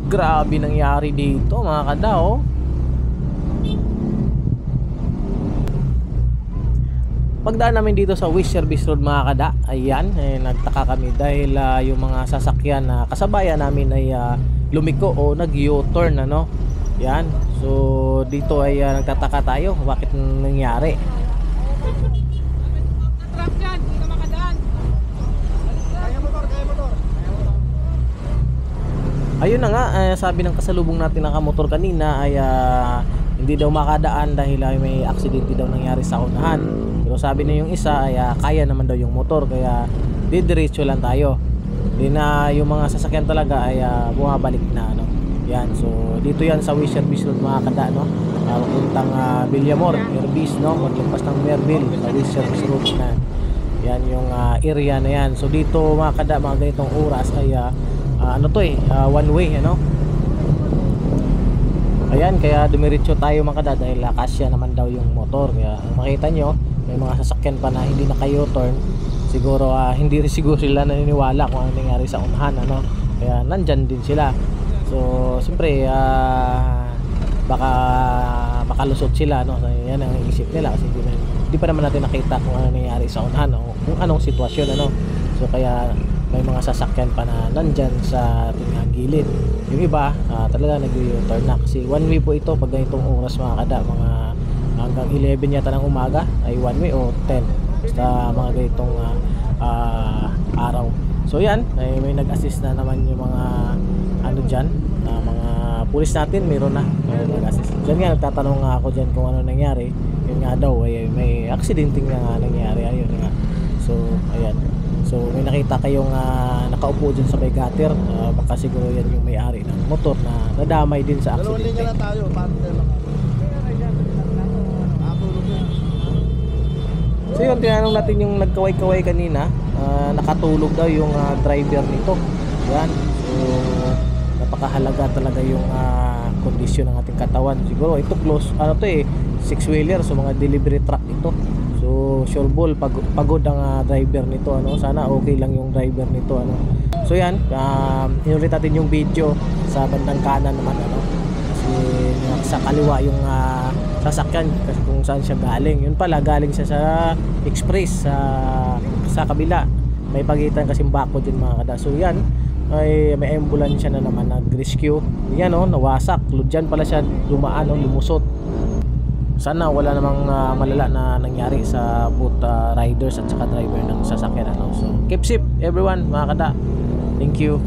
Grabe nangyari dito mga kada, oh. Pagdaan namin dito sa Wish Service Road mga kada, ayan, nagtaka kami dahil yung mga sasakyan na kasabayan namin ay lumiko o nag-U-turn, ano. Yan, so dito ay nagtataka tayo bakit nangyari. Ayun na nga, sabi ng kasalubong natin nakamotor kanina ay hindi daw makadaan dahil may aksidente daw nangyari sa unahan. Pero sabi na yung isa ay kaya naman daw yung motor, kaya didiretso lang tayo. Di na yung mga sasakyan talaga ay bumabalik na, ano. Yan, so dito yan sa Wish Service Road mga kada, no. Puntang Villamor, Airbis, no. Maglimpas ng Merville sa Wish Service Road na. Yan yung area na yan. So dito mga kada, mga ganitong oras ay ano to one way, ano. Ayan, kaya dumiretso tayo mga kada dahil kasya naman daw yung motor. Kaya makita nyo, may mga sasakyan pa na hindi naka-U-turn. Siguro hindi rin siguro sila naniniwala kung ano nangyari sa unahan, ano. Kaya nandyan din sila. So siyempre baka makalusot sila, no. So, yan ang isip nila kasi hindi pa naman natin nakita kung ano nangyari sa unahan o kung anong sitwasyon, ano. So kaya may mga sasakyan pa na nandyan sa ating gilid. Yung iba talaga nag-U-turn na kasi one way po ito pag ganitong oras mga kada, mga hanggang 11 yata ng umaga ay one way o 10 basta mga ganitong araw. So yan, may nag-assist na naman yung mga ano dyan, mga pulis natin, mayroon na nag-assist. Dyan nga, nagtatanong nga ako dyan kung ano nangyari. Yun nga daw, may aksidente nga nangyari. Ayun nga. So, ayan. So, may nakita kayong nakaupo dyan sa may gutter. Baka siguro yan yung may-ari ng motor na nadamay din sa aksidente. Dalawang linya na tayo, para tayo So yun, tinanong natin yung nagkaway-kaway kanina, nakatulog daw yung driver nito. Yan. So napakahalaga talaga yung kondisyon ng ating katawan. Siguro ito close, ano to 6-wheeler, so mga delivery truck ito. So sure ball, pagod ang driver nito, ano. Sana okay lang yung driver nito, ano. So yan, inulit natin yung video sa bandang kanan naman, ano. Kasi sa kaliwa yung sasakyan kasi kung saan siya galing. Yun pala, galing siya sa express sa kabila. May pagitan kasing bako din mga kada. So yan, may ambulansya na naman nag-rescue. Yan, oh, nawasak. Diyan pala siya dumaan, oh, lumusot. Sana wala namang malala na nangyari sa both riders at saka driver ng sasakyan, ano. So keep safe everyone mga kada. Thank you.